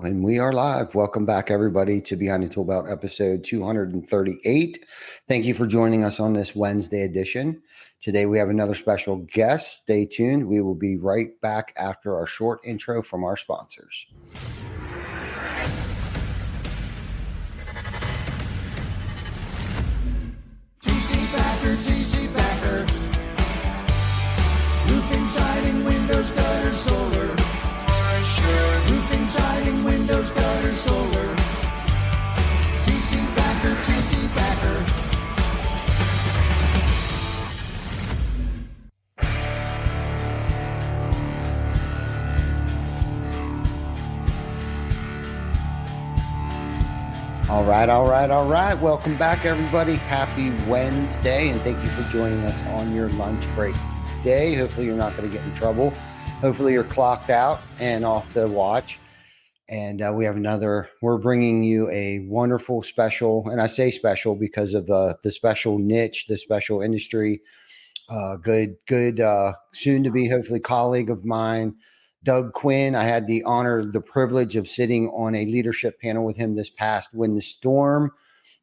And we are live. Welcome back, everybody, to Behind the Tool Belt episode 238. Thank you for joining us on this Wednesday edition. Today, we have another special guest. Stay tuned. We will be right back after our short intro from our sponsors. GC Backer. Roofing, siding, windows, gutters, solar. Roofing, siding, windows, gutters, solar. GC Backer. All right. Welcome back, everybody. Happy Wednesday, and thank you for joining us on your lunch break today. Hopefully, you're not going to get in trouble. Hopefully, you're clocked out and off the watch. And we're bringing you a wonderful special, and I say special because of the special niche, the special industry. Good, soon to be hopefully colleague of mine, Doug Quinn. I had the honor, the privilege of sitting on a leadership panel with him this past Win the Storm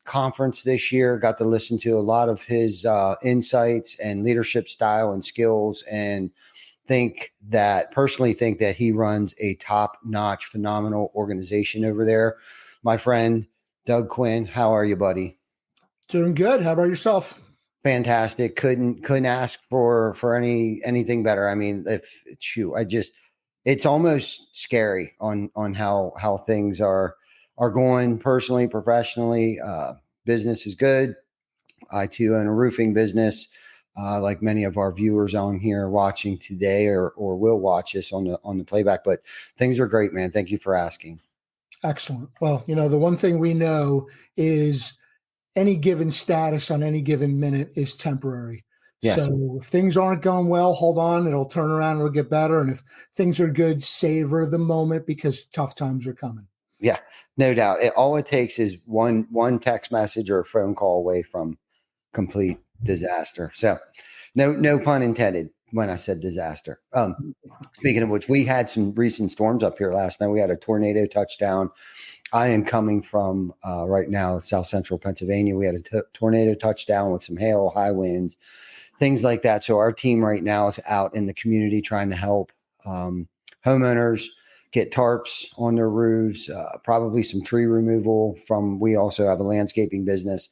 conference this year. Got to listen to a lot of his insights and leadership style and skills, and personally think that he runs a top-notch, phenomenal organization over there. My friend, Doug Quinn, how are you, buddy? Doing good. How about yourself? Fantastic. Couldn't ask for anything better. I mean, it's almost scary on how things are going personally, professionally. Business is good. I too own a roofing business. Like many of our viewers on here watching today or will watch this on the playback, but things are great, man. Thank you for asking. Excellent. Well, the one thing we know is any given status on any given minute is temporary. Yes. So if things aren't going well, hold on, it'll turn around, it'll get better. And if things are good, savor the moment because tough times are coming. Yeah, no doubt. All it takes is one text message or a phone call away from complete disaster. So no pun intended when I said disaster. Speaking of which, we had some recent storms up here last night. We had a tornado touchdown. I am coming from right now, South Central Pennsylvania. We had a tornado touchdown with some hail, high winds, things like that. So our team right now is out in the community trying to help homeowners get tarps on their roofs, probably some tree removal we also have a landscaping business.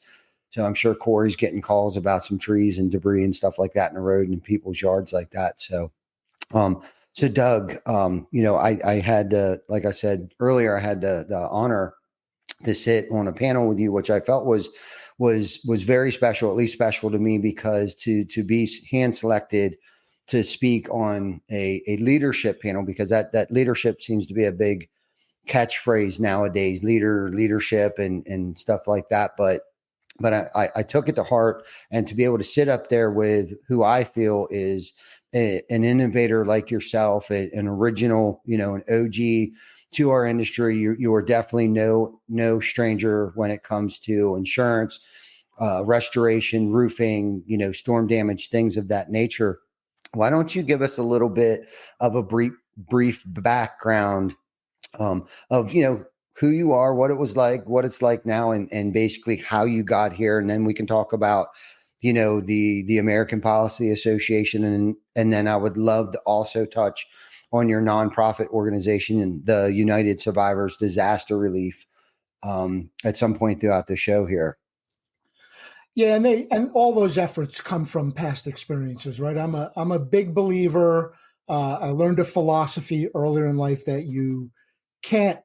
So I'm sure Corey's getting calls about some trees and debris and stuff like that in the road and people's yards like that. So, Doug, I had like I said earlier, I had the honor to sit on a panel with you, which I felt was very special, at least special to me, because to be hand selected to speak on a leadership panel, because that leadership seems to be a big catchphrase nowadays, leadership and stuff like that. But I took it to heart, and to be able to sit up there with who I feel is an innovator like yourself, an original, an OG to our industry. You are definitely no stranger when it comes to insurance, restoration, roofing, storm damage, things of that nature. Why don't you give us a little bit of a brief background of who you are, what it was like, what it's like now, and basically how you got here. And then we can talk about, the American Policy Association. And then I would love to also touch on your nonprofit organization and the United Survivors Disaster Relief at some point throughout the show here. Yeah. And all those efforts come from past experiences, right? I'm a big believer. I learned a philosophy earlier in life that you can't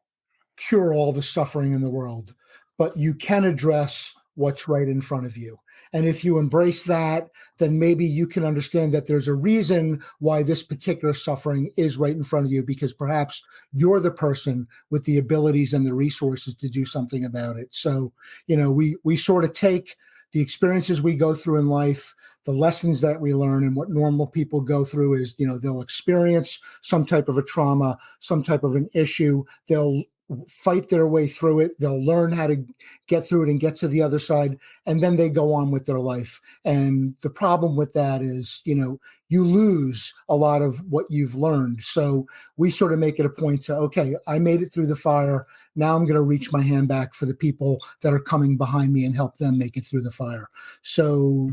cure all the suffering in the world, but you can address what's right in front of you. And if you embrace that, then maybe you can understand that there's a reason why this particular suffering is right in front of you, because perhaps you're the person with the abilities and the resources to do something about it. So, we sort of take the experiences we go through in life, the lessons that we learn, and what normal people go through is, they'll experience some type of a trauma, some type of an issue. They'll fight their way through it. They'll learn how to get through it and get to the other side, and then they go on with their life. And the problem with that is, you lose a lot of what you've learned. So we sort of make it a point to, okay, I made it through the fire. Now I'm going to reach my hand back for the people that are coming behind me and help them make it through the fire. So,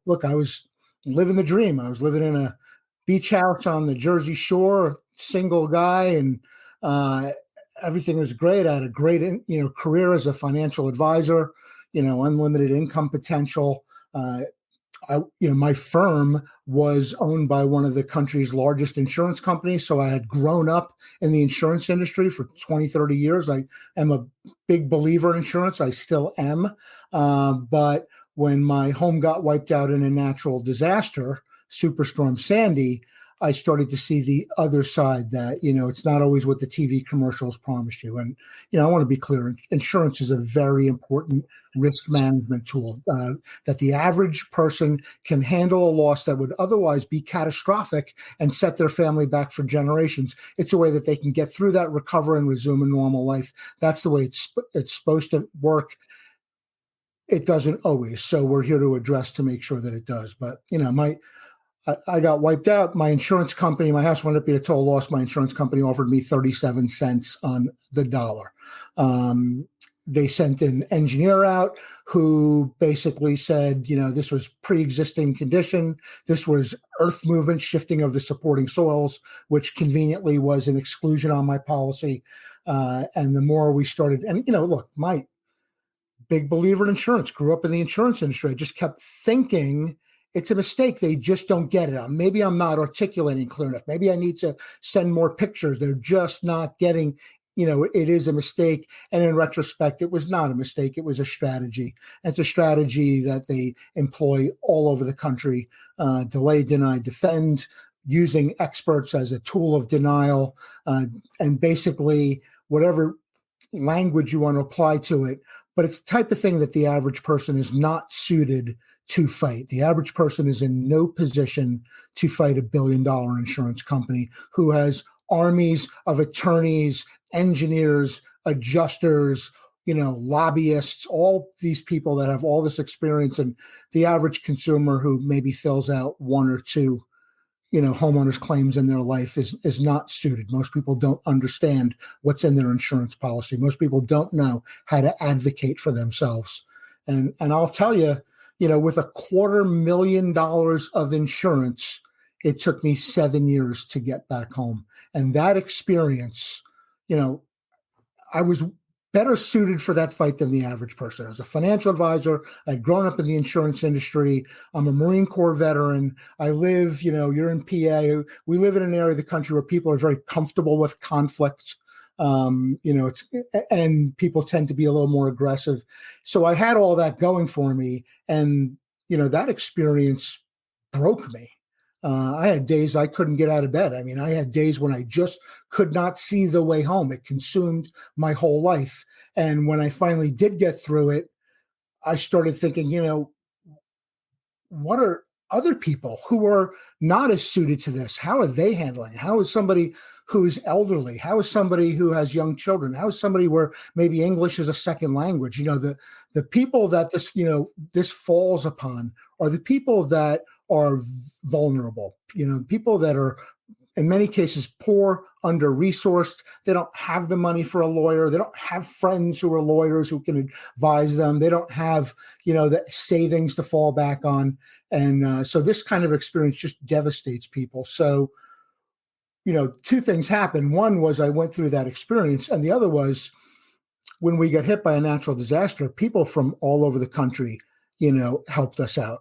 look, I was living the dream. I was living in a beach house on the Jersey Shore, single guy, and everything was great. I had a great, career as a financial advisor, unlimited income potential. My firm was owned by one of the country's largest insurance companies. So I had grown up in the insurance industry for 20, 30 years. I am a big believer in insurance. I still am. But when my home got wiped out in a natural disaster, Superstorm Sandy, I started to see the other side that, it's not always what the TV commercials promised you. And, I want to be clear, insurance is a very important risk management tool that the average person can handle a loss that would otherwise be catastrophic and set their family back for generations. It's a way that they can get through that, recover, and resume a normal life. That's the way it's supposed to work. It doesn't always. So we're here to address to make sure that it does. But, I got wiped out. My insurance company, my house wound up being a total loss. My insurance company offered me 37 cents on the dollar. They sent an engineer out who basically said, this was pre-existing condition. This was earth movement, shifting of the supporting soils, which conveniently was an exclusion on my policy. And the more we started, and, look, my big believer in insurance, grew up in the insurance industry. I just kept thinking, it's a mistake. They just don't get it. Maybe I'm not articulating clear enough. Maybe I need to send more pictures. They're just not getting, it is a mistake. And in retrospect, it was not a mistake. It was a strategy. And it's a strategy that they employ all over the country. Delay, deny, defend, using experts as a tool of denial. And basically, whatever language you want to apply to it, but it's the type of thing that the average person is not suited to fight. The average person is in no position to fight $1 billion insurance company who has armies of attorneys, engineers, adjusters, lobbyists, all these people that have all this experience, and the average consumer who maybe fills out one or two homeowners claims in their life is not suited. Most people don't understand what's in their insurance policy. Most people don't know how to advocate for themselves. And I'll tell you, with $250,000 of insurance, it took me 7 years to get back home. And that experience, I was better suited for that fight than the average person. I was a financial advisor. I'd grown up in the insurance industry. I'm a Marine Corps veteran. I live, you're in PA. We live in an area of the country where people are very comfortable with conflict. And people tend to be a little more aggressive. So I had all that going for me. And, that experience broke me. I had days I couldn't get out of bed. I mean, I had days when I just could not see the way home. It consumed my whole life. And when I finally did get through it, I started thinking, what are other people who are not as suited to this? How are they handling? How is somebody who's elderly? How is somebody who has young children? How is somebody where maybe English is a second language? The people that this falls upon are the people that are vulnerable, people that are in many cases poor, under-resourced. They don't have the money for a lawyer. They don't have friends who are lawyers who can advise them. They don't have, the savings to fall back on. And so this kind of experience just devastates people. So, two things happened. One was I went through that experience, and the other was when we got hit by a natural disaster, people from all over the country, helped us out.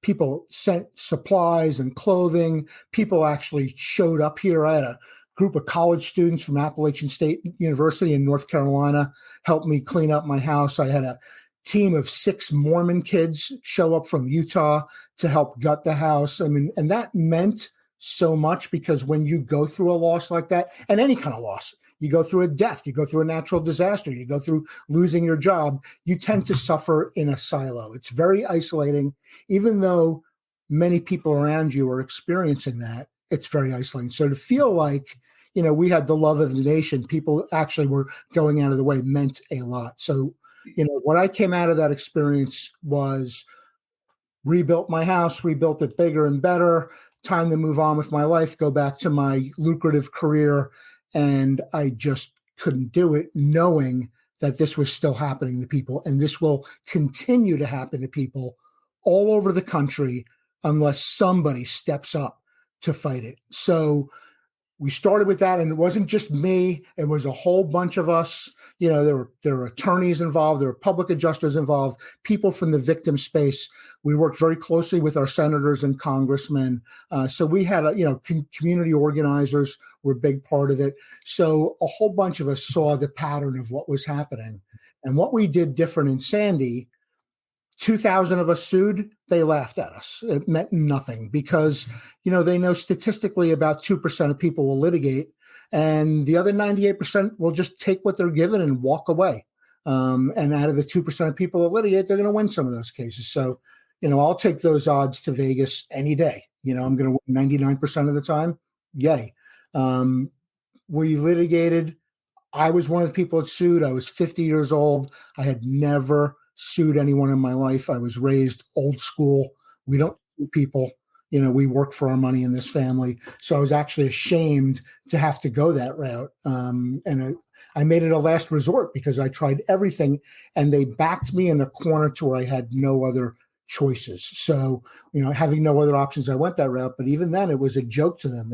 People sent supplies and clothing. People actually showed up here. I had a group of college students from Appalachian State University in North Carolina help me clean up my house. I had a team of 6 Mormon kids show up from Utah to help gut the house. I mean, and that meant so much because when you go through a loss like that, and any kind of loss, you go through a death, you go through a natural disaster, you go through losing your job, you tend to suffer in a silo. It's very isolating. Even though many people around you are experiencing that, it's very isolating. So to feel like, we had the love of the nation. People actually were going out of the way, meant a lot. So, what I came out of that experience was rebuilt my house, rebuilt it bigger and better, time to move on with my life, go back to my lucrative career. And I just couldn't do it, knowing that this was still happening to people. And this will continue to happen to people all over the country unless somebody steps up to fight it. So we started with that, and it wasn't just me. It was a whole bunch of us. There were attorneys involved, there were public adjusters involved, people from the victim space. We worked very closely with our senators and congressmen. So we had, community organizers were a big part of it. So a whole bunch of us saw the pattern of what was happening. And what we did different in Sandy, 2,000 of us sued, they laughed at us. It meant nothing because, they know statistically about 2% of people will litigate, and the other 98% will just take what they're given and walk away. And out of the 2% of people that litigate, they're going to win some of those cases. So, I'll take those odds to Vegas any day. I'm going to win 99% of the time. Yay. We litigated. I was one of the people that sued. I was 50 years old. I had never sued anyone in my life. I was raised old school. We don't sue people. We work for our money in this family. So I was actually ashamed to have to go that route. And I made it a last resort because I tried everything, and they backed me in a corner to where I had no other choices. So, having no other options, I went that route. But even then, it was a joke to them.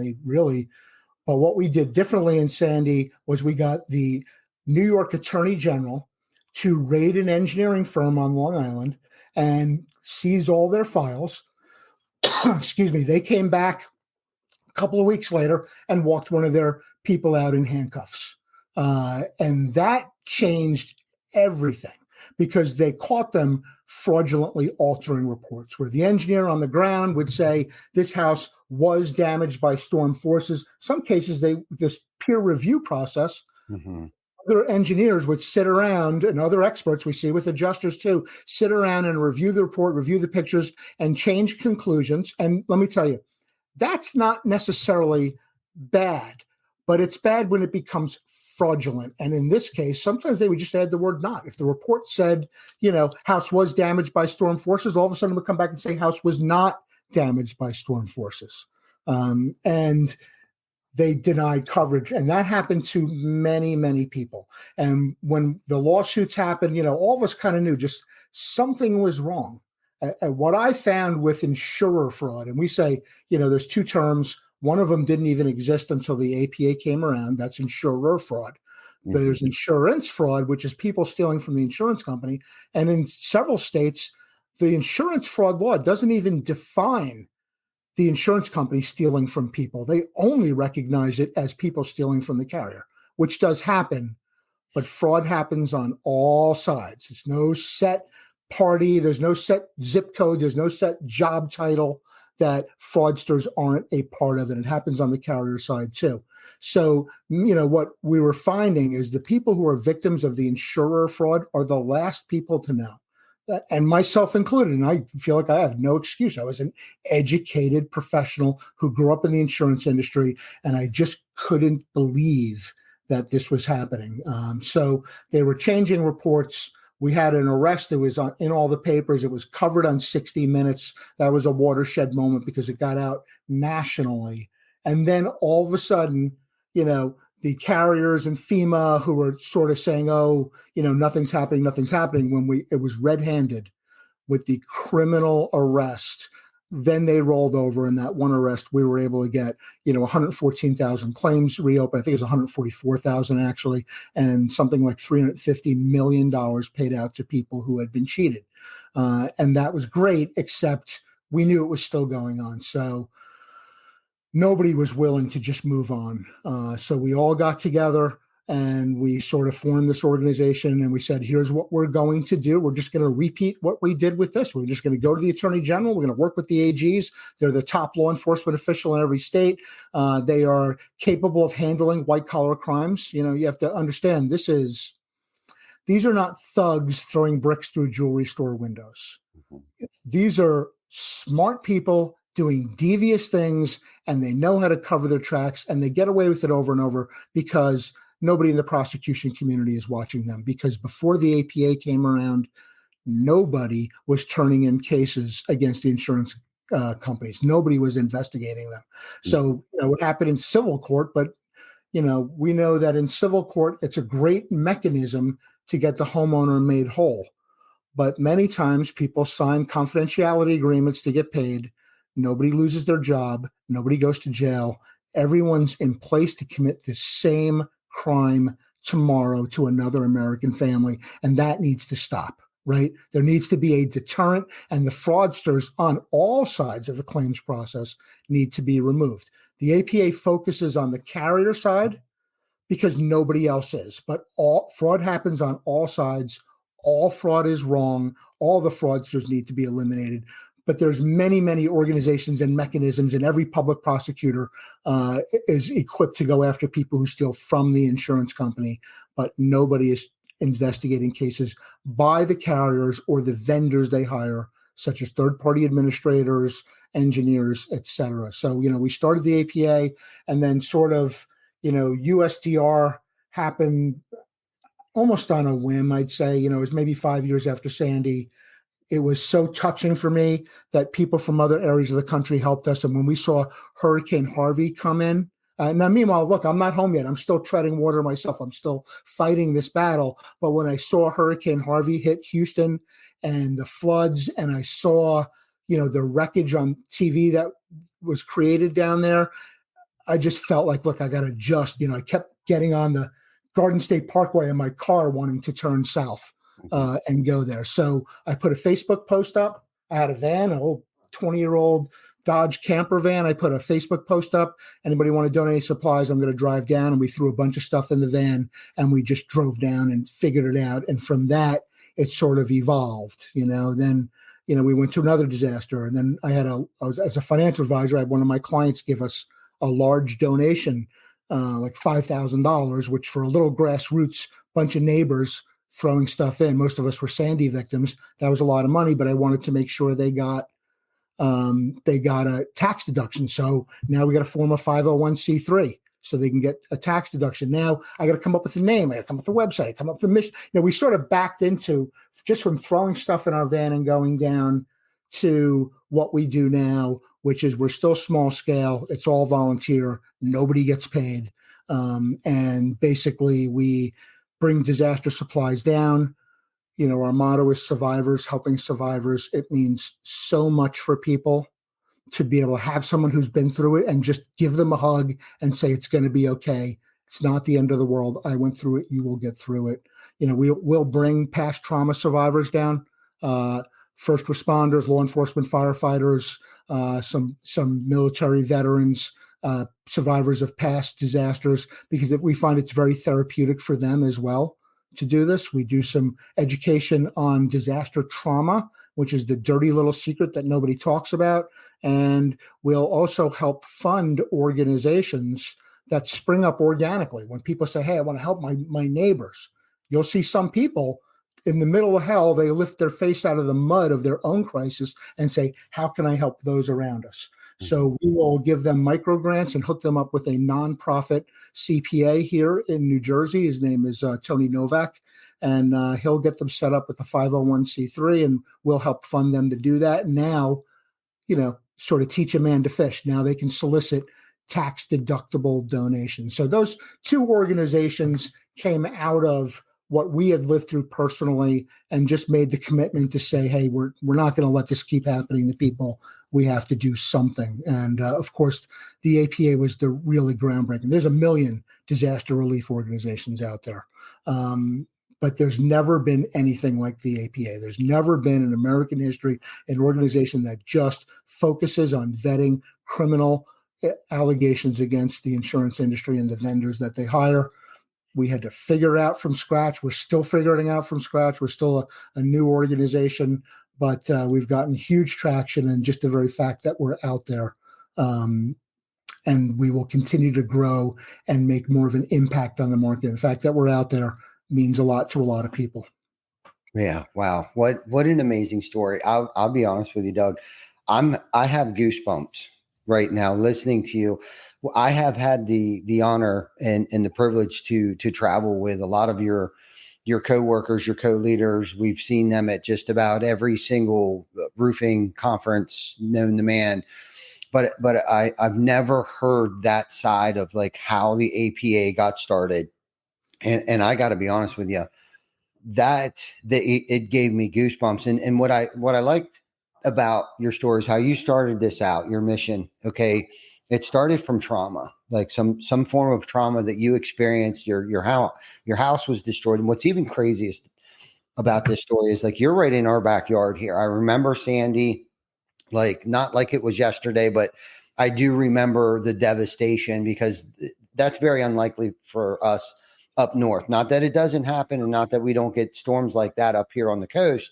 But what we did differently in Sandy was we got the New York Attorney General to raid an engineering firm on Long Island and seize all their files. Excuse me. They came back a couple of weeks later and walked one of their people out in handcuffs. And that changed everything because they caught them fraudulently altering reports where the engineer on the ground would say this house was damaged by storm forces. Some cases, this peer review process, other engineers would sit around, and other experts we see with adjusters too, sit around and review the report, review the pictures, and change conclusions. And let me tell you, that's not necessarily bad, but it's bad when it becomes fraudulent. And in this case, sometimes they would just add the word not. If the report said, house was damaged by storm forces, all of a sudden we'll come back and say house was not damaged by storm forces. And they denied coverage. And that happened to many, many people. And when the lawsuits happened, all of us kind of knew just something was wrong. And what I found with insurer fraud, and we say, there's two terms. One of them didn't even exist until the APA came around. That's insurer fraud. There's insurance fraud, which is people stealing from the insurance company. And in several states, the insurance fraud law doesn't even define the insurance company stealing from people. They only recognize it as people stealing from the carrier, which does happen, but fraud happens on all sides. It's no set party. There's no set zip code. There's no set job title that fraudsters aren't a part of, and it happens on the carrier side too. So, what we were finding is the people who are victims of the insurer fraud are the last people to know. And myself included, and I feel like I have no excuse. I was an educated professional who grew up in the insurance industry, and I just couldn't believe that this was happening. So they were changing reports. We had an arrest. It was in all the papers. It was covered on 60 Minutes. That was a watershed moment because it got out nationally. And then all of a sudden, the carriers and FEMA who were sort of saying, nothing's happening, when it was red-handed with the criminal arrest. Then they rolled over. In that one arrest, we were able to get, 114,000 claims reopened. I think it was 144,000 actually, and something like $350 million paid out to people who had been cheated. And that was great, except we knew it was still going on. So nobody was willing to just move on. So we all got together and we sort of formed this organization, and we said, here's what we're going to do. We're just going to repeat what we did with this. We're just going to go to the Attorney General. We're going to work with the AGs. They're the top law enforcement official in every state. They are capable of handling white collar crimes. You have to understand these are not thugs throwing bricks through jewelry store windows. These are smart people doing devious things, and they know how to cover their tracks, and they get away with it over and over because nobody in the prosecution community is watching them. Because before the APA came around, nobody was turning in cases against the insurance companies. Nobody was investigating them. So, what happened in civil court, but we know that in civil court, it's a great mechanism to get the homeowner made whole. But many times people sign confidentiality agreements to get paid. Nobody loses their job. Nobody goes to jail. Everyone's in place to commit the same crime tomorrow to another American family. And that needs to stop, right? There needs to be a deterrent, and the fraudsters on all sides of the claims process need to be removed. The APA focuses on the carrier side because nobody else is, but all fraud happens on all sides. All fraud is wrong. All the fraudsters need to be eliminated. But there's many, many organizations and mechanisms, and every public prosecutor is equipped to go after people who steal from the insurance company, but nobody is investigating cases by the carriers or the vendors they hire, such as third-party administrators, engineers, et cetera. So, we started the APA, and then sort of, USDR happened almost on a whim, I'd say. It was maybe 5 years after Sandy. It was so touching for me that people from other areas of the country helped us. And when we saw Hurricane Harvey come in, now, meanwhile, look, I'm not home yet. I'm still treading water myself. I'm still fighting this battle. But when I saw Hurricane Harvey hit Houston and the floods, and I saw, the wreckage on TV that was created down there, I just felt like, look, I got to just, I kept getting on the Garden State Parkway in my car wanting to turn south and go there. So I put a Facebook post up. I had a van, an old 20-year-old Dodge camper van. I put a Facebook post up. Anybody want to donate supplies? I'm going to drive down. And we threw a bunch of stuff in the van, and we just drove down and figured it out. And from that, it sort of evolved, Then, we went to another disaster. And then as a financial advisor, I had one of my clients give us a large donation, like $5,000, which for a little grassroots bunch of neighbors throwing stuff in. Most of us were Sandy victims. That was a lot of money, but I wanted to make sure they got a tax deduction. So now we got to form a 501c3 so they can get a tax deduction. Now I got to come up with a name. I got to come up with a website, come up with a mission. We sort of backed into, just from throwing stuff in our van and going down to what we do now, which is we're still small scale. It's all volunteer. Nobody gets paid. And basically we bring disaster supplies down. Our motto is survivors helping survivors. It means so much for people to be able to have someone who's been through it and just give them a hug and say, it's going to be okay. It's not the end of the world. I went through it. You will get through it. We'll bring past trauma survivors down, first responders, law enforcement, firefighters, some military veterans, survivors of past disasters, because we find it's very therapeutic for them as well to do this. We do some education on disaster trauma, which is the dirty little secret that nobody talks about. And we'll also help fund organizations that spring up organically. When people say, hey, I want to help my neighbors, you'll see some people in the middle of hell, they lift their face out of the mud of their own crisis and say, how can I help those around us? So we will give them micro grants and hook them up with a nonprofit CPA here in New Jersey. His name is Tony Novak, and he'll get them set up with a 501c3, and we'll help fund them to do that. Now, sort of teach a man to fish. Now they can solicit tax deductible donations. So those two organizations came out of what we had lived through personally and just made the commitment to say, hey, we're not going to let this keep happening to people. We have to do something. And of course, the APA was the really groundbreaking. There's a million disaster relief organizations out there. But there's never been anything like the APA. There's never been in American history an organization that just focuses on vetting criminal allegations against the insurance industry and the vendors that they hire. We had to figure it out from scratch. We're still figuring it out from scratch. We're still a new organization, but we've gotten huge traction, and just the very fact that we're out there, and we will continue to grow and make more of an impact on the market. The fact that we're out there means a lot to a lot of people. Yeah. Wow. What an amazing story. I'll be honest with you, Doug. I have goosebumps right now listening to you. I have had the honor and the privilege to travel with a lot of your coworkers, your co-leaders. We've seen them at just about every single roofing conference known to man. But I've never heard that side of like how the APA got started. And I got to be honest with you, it gave me goosebumps. And what I liked about your story is how you started this out, your mission. Okay. It started from trauma, like some form of trauma that you experienced. Your house was destroyed. And what's even craziest about this story is like, you're right in our backyard here. I remember Sandy, like not like it was yesterday, but I do remember the devastation because that's very unlikely for us up north. Not that it doesn't happen and not that we don't get storms like that up here on the coast,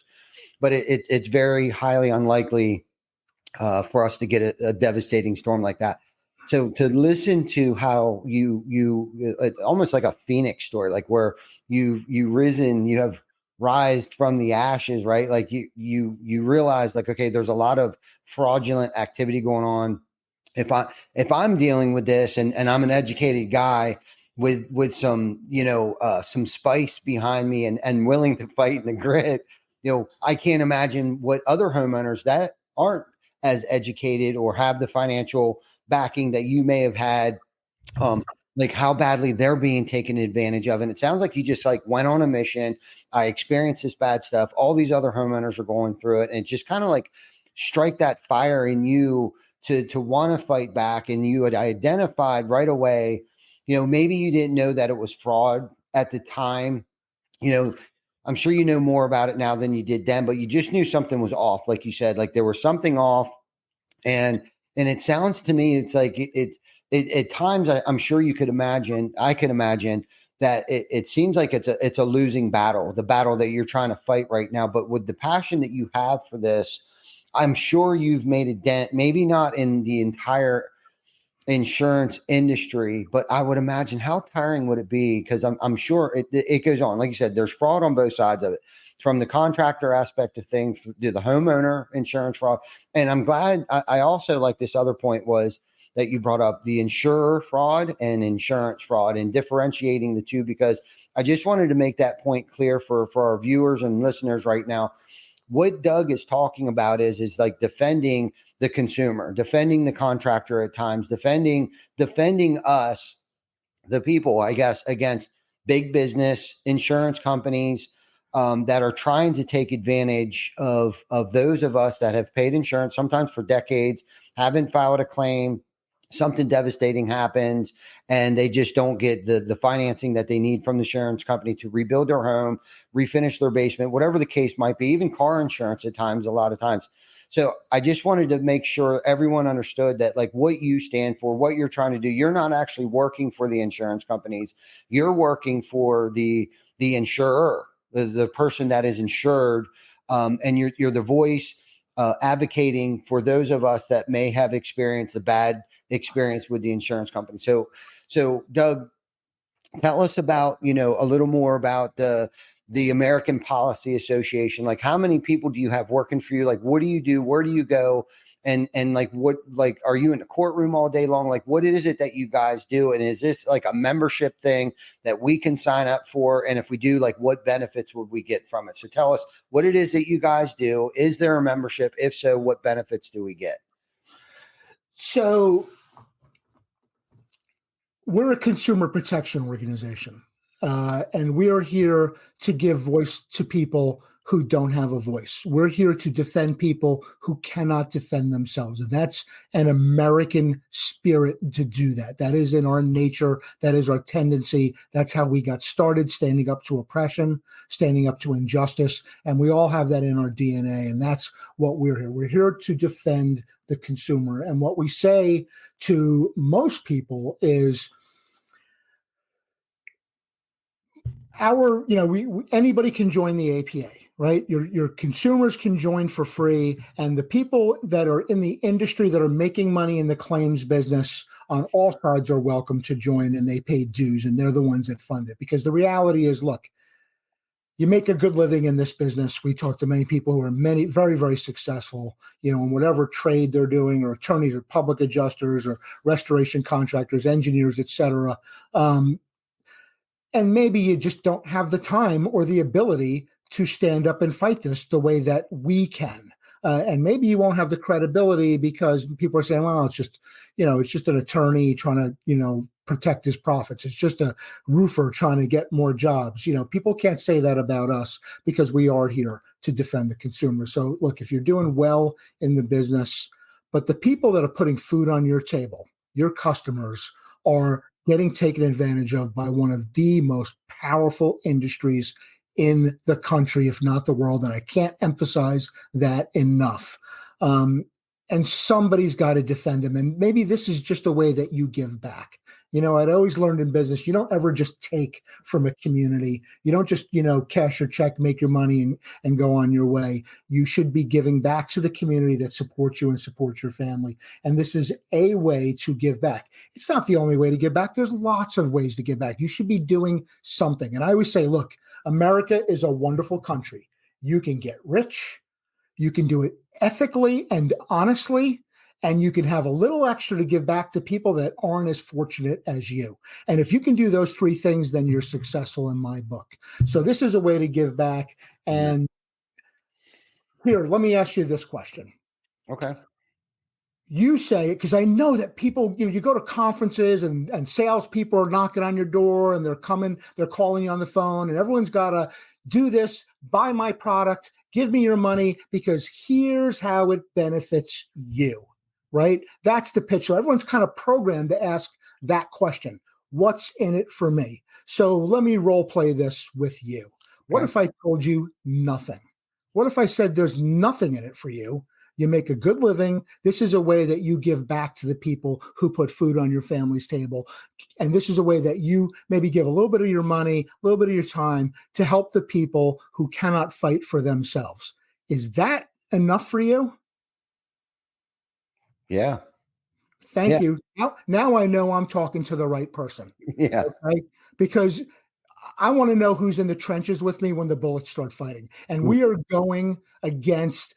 but it's very highly unlikely for us to get a devastating storm like that. So to listen to how you almost like a phoenix story, like where you have rised from the ashes, right? Like you realize like, okay, there's a lot of fraudulent activity going on. If I'm dealing with this and I'm an educated guy with some, some spice behind me and willing to fight in the grit, I can't imagine what other homeowners that aren't as educated or have the financial backing that you may have had, like how badly they're being taken advantage of. And it sounds like you just like went on a mission. I experienced this bad stuff. All these other homeowners are going through it. And just kind of like strike that fire in you to want to fight back. And you had identified right away, maybe you didn't know that it was fraud at the time. I'm sure you know more about it now than you did then, but you just knew something was off. Like you said, like there was something off. And it sounds to me, it's like it at times I'm sure you could imagine, I can imagine that it seems like it's a losing battle, the battle that you're trying to fight right now. But with the passion that you have for this, I'm sure you've made a dent, maybe not in the entire insurance industry, but I would imagine how tiring would it be? Because I'm sure it goes on. Like you said, there's fraud on both sides of it, from the contractor aspect of things to the homeowner insurance fraud. And I'm glad I also like this other point was that you brought up the insurer fraud and insurance fraud and differentiating the two, because I just wanted to make that point clear for our viewers and listeners right now. What Doug is talking about is like defending the consumer, defending the contractor at times, defending us, the people, I guess, against big business insurance companies that are trying to take advantage of those of us that have paid insurance, sometimes for decades, haven't filed a claim, something devastating happens, and they just don't get the financing that they need from the insurance company to rebuild their home, refinish their basement, whatever the case might be, even car insurance at times, a lot of times. So I just wanted to make sure everyone understood that, like, what you stand for, what you're trying to do. You're not actually working for the insurance companies. You're working for the insurer, the person that is insured, and you're the voice advocating for those of us that may have experienced a bad experience with the insurance company. So Doug, tell us about, a little more about the American Policy Association. Like, how many people do you have working for you? Like, what do you do? Where do you go? And like, what, like, are you in the courtroom all day long? Like, what is it that you guys do? And is this like a membership thing that we can sign up for? And if we do, like, what benefits would we get from it? So tell us what it is that you guys do. Is there a membership? If so, what benefits do we get? So we're a consumer protection organization, and we are here to give voice to people who don't have a voice. We're here to defend people who cannot defend themselves. And that's an American spirit to do that. That is in our nature. That is our tendency. That's how we got started, standing up to oppression, standing up to injustice. And we all have that in our DNA. And that's what we're here. We're here to defend the consumer. And what we say to most people is, anybody can join the APA, right? Your consumers can join for free, and the people that are in the industry that are making money in the claims business on all sides are welcome to join, and they pay dues, and they're the ones that fund it. Because the reality is, look, you make a good living in this business. We talk to many people who are very, very successful, in whatever trade they're doing, or attorneys or public adjusters or restoration contractors, engineers, et cetera. And maybe you just don't have the time or the ability to stand up and fight this the way that we can. And maybe you won't have the credibility because people are saying, well, it's just an attorney trying to, protect his profits. It's just a roofer trying to get more jobs. People can't say that about us because we are here to defend the consumer. So look, if you're doing well in the business, but the people that are putting food on your table, your customers, are getting taken advantage of by one of the most powerful industries in the country, if not the world. And I can't emphasize that enough. And somebody's got to defend them. And maybe this is just a way that you give back. I'd always learned in business, you don't ever just take from a community. You don't just, cash your check, make your money and go on your way. You should be giving back to the community that supports you and supports your family. And this is a way to give back. It's not the only way to give back. There's lots of ways to give back. You should be doing something. And I always say, look, America is a wonderful country. You can get rich. You can do it ethically and honestly, and you can have a little extra to give back to people that aren't as fortunate as you. And if you can do those three things, then you're successful in my book. So this is a way to give back. And here, let me ask you this question. Okay. You say it because I know that people, you go to conferences and salespeople are knocking on your door and they're calling you on the phone, and everyone's got to do this, buy my product, give me your money because here's how it benefits you, right? That's the pitch. So everyone's kind of programmed to ask that question. What's in it for me? So let me role play this with you. What if I told you nothing? What if I said there's nothing in it for you? You make a good living. This is a way that you give back to the people who put food on your family's table. And this is a way that you maybe give a little bit of your money, a little bit of your time to help the people who cannot fight for themselves. Is that enough for you? Yeah. Thank you. Now I know I'm talking to the right person. Yeah. Okay? Because I want to know who's in the trenches with me when the bullets start fighting. And we are going against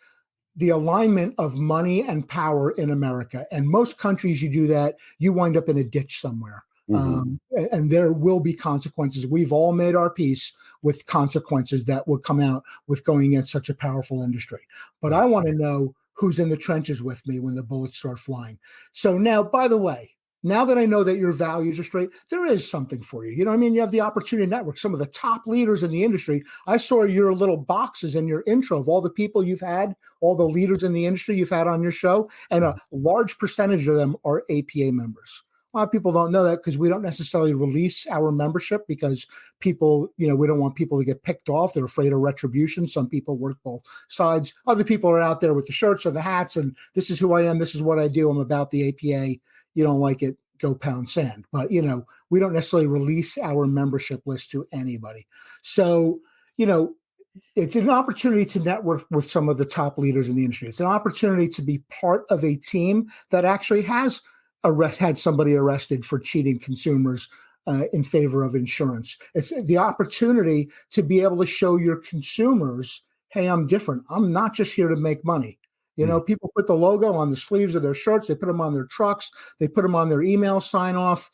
the alignment of money and power in America. And most countries, you do that, you wind up in a ditch somewhere. And there will be consequences. We've all made our peace with consequences that will come out with going against such a powerful industry. But I want to know who's in the trenches with me when the bullets start flying. So now, by the way, now that I know that your values are straight, there is something for you. You know what I mean? You have the opportunity network, some of the top leaders in the industry. I saw your little boxes in your intro of all the people you've had, all the leaders in the industry you've had on your show, and a large percentage of them are APA members. A lot of people don't know that because we don't necessarily release our membership because people, we don't want people to get picked off. They're afraid of retribution. Some people work both sides. Other people are out there with the shirts or the hats, and this is who I am. This is what I do. I'm about the APA. You don't like it, go pound sand. But, we don't necessarily release our membership list to anybody. So, it's an opportunity to network with some of the top leaders in the industry. It's an opportunity to be part of a team that actually has had somebody arrested for cheating consumers in favor of insurance. It's the opportunity to be able to show your consumers, hey, I'm different. I'm not just here to make money. People put the logo on the sleeves of their shirts. They put them on their trucks. They put them on their email sign off.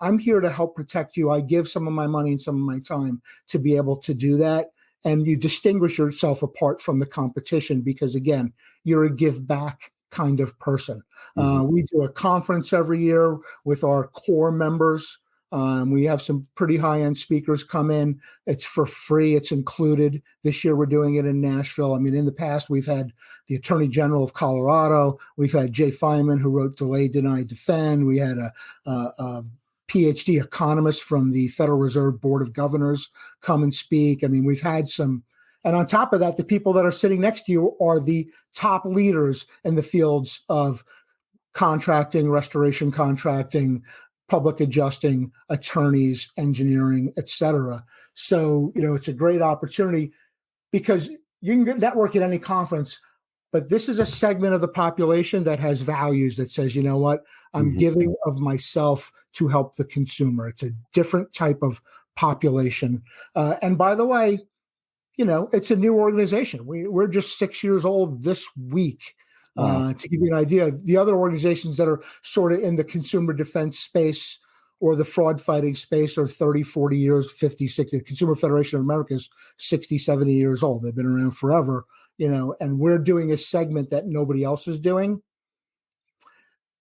I'm here to help protect you. I give some of my money and some of my time to be able to do that. And you distinguish yourself apart from the competition because, again, you're a give back kind of person. We do a conference every year with our core members. We have some pretty high-end speakers come in. It's for free. It's included. This year, we're doing it in Nashville. I mean, in the past, we've had the Attorney General of Colorado. We've had Jay Feynman, who wrote Delay, Deny, Defend. We had a PhD economist from the Federal Reserve Board of Governors come and speak. I mean, we've had some. And on top of that, the people that are sitting next to you are the top leaders in the fields of contracting, restoration contracting, public adjusting, attorneys, engineering, et cetera. So, it's a great opportunity because you can get network at any conference, but this is a segment of the population that has values that says, you know what, I'm giving of myself to help the consumer. It's a different type of population. And by the way, it's a new organization. We're just 6 years old this week. Wow. To give you an idea, the other organizations that are sort of in the consumer defense space or the fraud fighting space are 30, 40 years, 50, 60. The Consumer Federation of America is 60, 70 years old. They've been around forever, and we're doing a segment that nobody else is doing.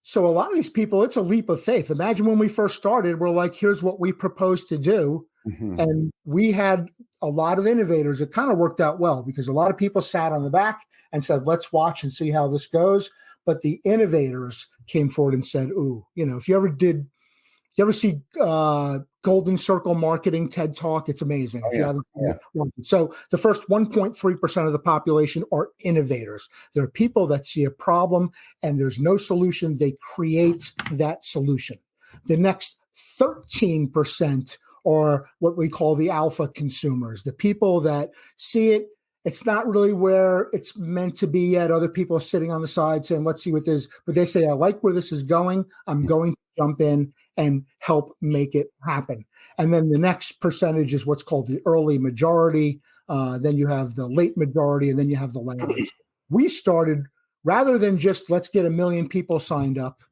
So a lot of these people, it's a leap of faith. Imagine when we first started, we're like, here's what we propose to do. Mm-hmm. And we had a lot of innovators. It kind of worked out well because a lot of people sat on the back and said, let's watch and see how this goes. But the innovators came forward and said, ooh, if you ever see Golden Circle Marketing TED Talk, it's amazing. If you haven't seen it. So the first 1.3% of the population are innovators. There are people that see a problem and there's no solution. They create that solution. The next 13% are what we call the alpha consumers, the people that see it. It's not really where it's meant to be yet. Other people are sitting on the side saying, let's see what this is. But they say, I like where this is going. I'm going to jump in and help make it happen. And then the next percentage is what's called the early majority. Then you have the late majority, and then you have the laggards. We started, rather than just let's get 1 million people signed up,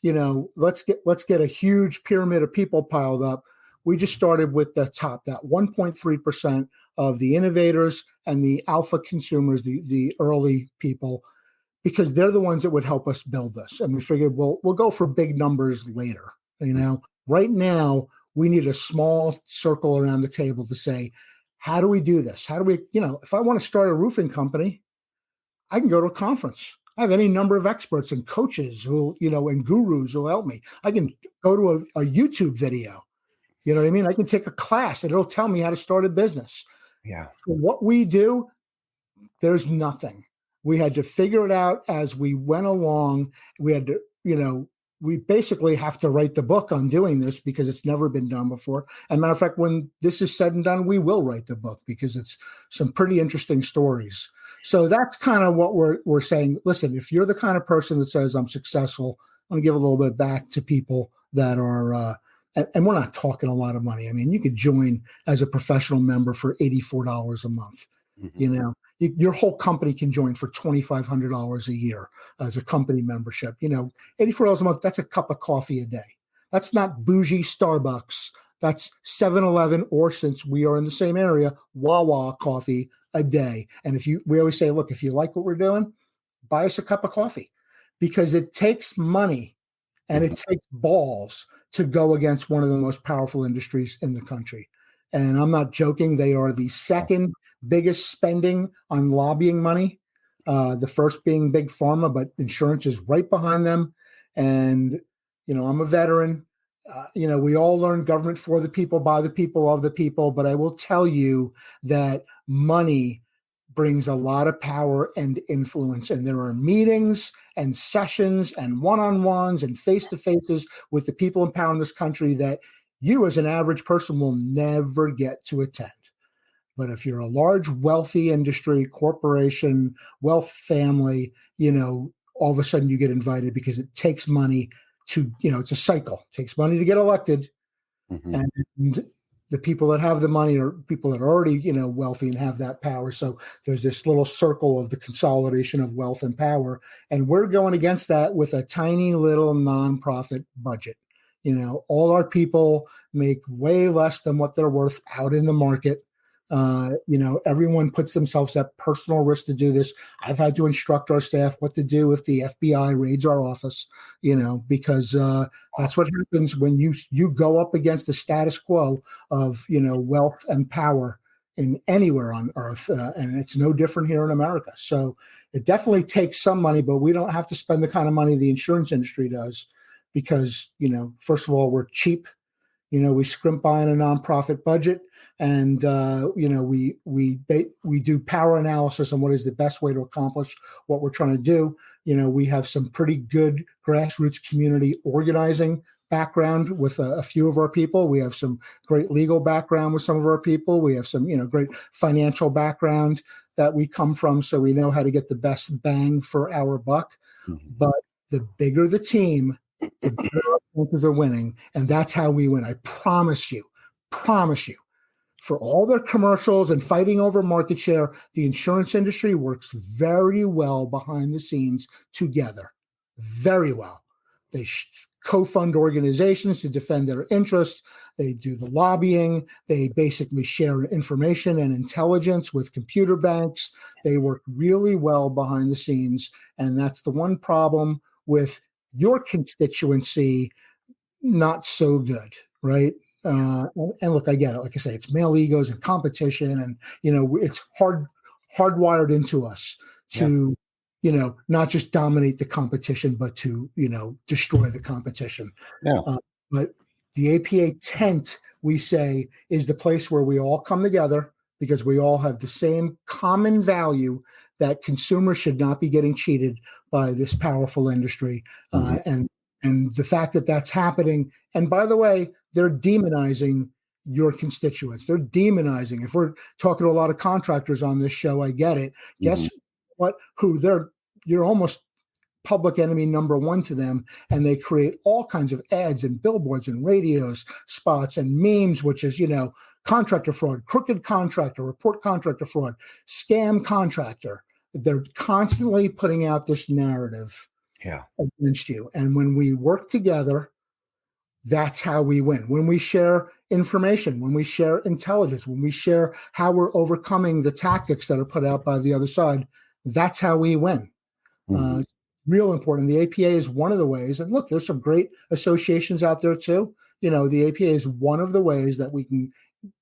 let's get a huge pyramid of people piled up. We just started with the top, that 1.3% of the innovators and the alpha consumers, the early people, because they're the ones that would help us build this. And we figured, we'll go for big numbers later. Right now, we need a small circle around the table to say, how do we do this? How do we, if I want to start a roofing company, I can go to a conference. I have any number of experts and coaches who, and gurus who help me. I can go to a YouTube video. You know what I mean? I can take a class and it'll tell me how to start a business. Yeah. For what we do, there's nothing. We had to figure it out as we went along. We had to, we basically have to write the book on doing this because it's never been done before. As a matter of fact, when this is said and done, we will write the book because it's some pretty interesting stories. So that's kind of what we're saying. Listen, if you're the kind of person that says I'm successful, I'm going to give a little bit back to people that are, and we're not talking a lot of money. I mean, you could join as a professional member for $84 a month. Mm-hmm. Your whole company can join for $2,500 a year as a company membership. $84 a month, that's a cup of coffee a day. That's not bougie Starbucks. That's 7-Eleven, or since we are in the same area, Wawa coffee a day. And we always say, look, if you like what we're doing, buy us a cup of coffee, because it takes money and it takes balls to go against one of the most powerful industries in the country. And I'm not joking. They are the second biggest spending on lobbying money. The first being big pharma, but insurance is right behind them. And, I'm a veteran. We all learn government for the people, by the people, of the people. But I will tell you that money brings a lot of power and influence. And there are meetings and sessions and one-on-ones and face-to-faces with the people in power in this country that you as an average person will never get to attend. But if you're a large, wealthy industry, corporation, wealth family, all of a sudden you get invited because it takes money to, it's a cycle. It takes money to get elected. Mm-hmm. And the people that have the money are people that are already, wealthy and have that power. So there's this little circle of the consolidation of wealth and power. And we're going against that with a tiny little nonprofit budget. All our people make way less than what they're worth out in the market. Everyone puts themselves at personal risk to do this. I've had to instruct our staff what to do if the FBI raids our office, because that's what happens when you go up against the status quo of, wealth and power in anywhere on earth. And it's no different here in America. So it definitely takes some money, but we don't have to spend the kind of money the insurance industry does. Because, first of all, we're cheap. We scrimp by in a nonprofit budget, and we do power analysis on what is the best way to accomplish what we're trying to do. We have some pretty good grassroots community organizing background with a few of our people. We have some great legal background with some of our people. We have some, great financial background that we come from, so we know how to get the best bang for our buck. Mm-hmm. But the bigger the team, the better our chances are winning, and that's how we win. I promise you. for all their commercials and fighting over market share, the insurance industry works very well behind the scenes together. Very well. They co-fund organizations to defend their interests. They do the lobbying. They basically share information and intelligence with computer banks. They work really well behind the scenes. And that's the one problem with your constituency, not so good, right? And look, I get it. Like I say, it's male egos and competition, and it's hardwired into us to, not just dominate the competition, but to destroy the competition. Yeah. But the APA tent, we say, is the place where we all come together because we all have the same common value that consumers should not be getting cheated by this powerful industry, and the fact that that's happening. And by the way, they're demonizing your constituents. They're demonizing. If we're talking to a lot of contractors on this show, I get it. Guess what? You're almost public enemy number one to them. And they create all kinds of ads and billboards and radios, spots and memes, which is, contractor fraud, crooked contractor, report contractor fraud, scam contractor. They're constantly putting out this narrative against you. And when we work together, that's how we win. When we share information, when we share intelligence, when we share how we're overcoming the tactics that are put out by the other side, that's how we win. Real important. The APA is one of the ways. And look, there's some great associations out there too. The APA is one of the ways that we can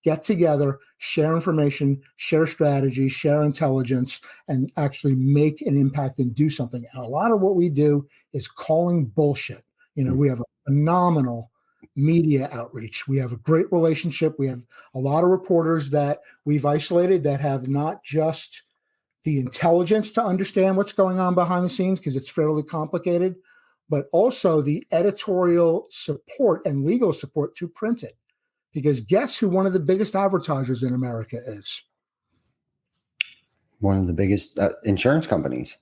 get together, share information, share strategy, share intelligence, and actually make an impact and do something. And a lot of what we do is calling bullshit. We have a phenomenal media outreach. We have a great relationship. We have a lot of reporters that we've isolated that have not just the intelligence to understand what's going on behind the scenes, because it's fairly complicated, but also the editorial support and legal support to print it. Because guess who one of the biggest advertisers in America is? One of the biggest insurance companies.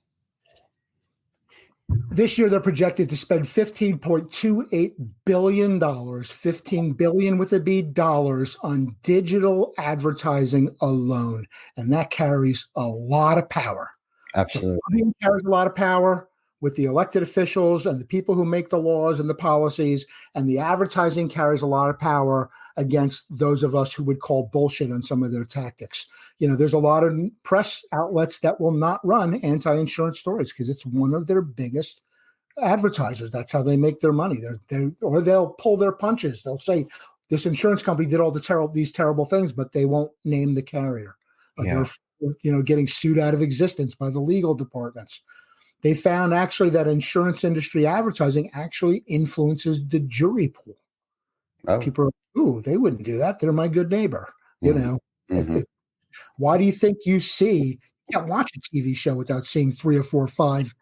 This year, they're projected to spend $15.28 billion, $15 billion with a B dollars on digital advertising alone. And that carries a lot of power. Absolutely. It carries a lot of power with the elected officials and the people who make the laws and the policies. And the advertising carries a lot of power against those of us who would call bullshit on some of their tactics. There's a lot of press outlets that will not run anti-insurance stories because it's one of their biggest advertisers. That's how they make their money. Or they'll pull their punches. They'll say this insurance company did all these terrible things, but they won't name the carrier. They're getting sued out of existence by the legal departments. They found actually that insurance industry advertising actually influences the jury pool. Oh. People are, ooh, they wouldn't do that. They're my good neighbor. Why do you think you can't watch a TV show without seeing 3 or 4 or 5,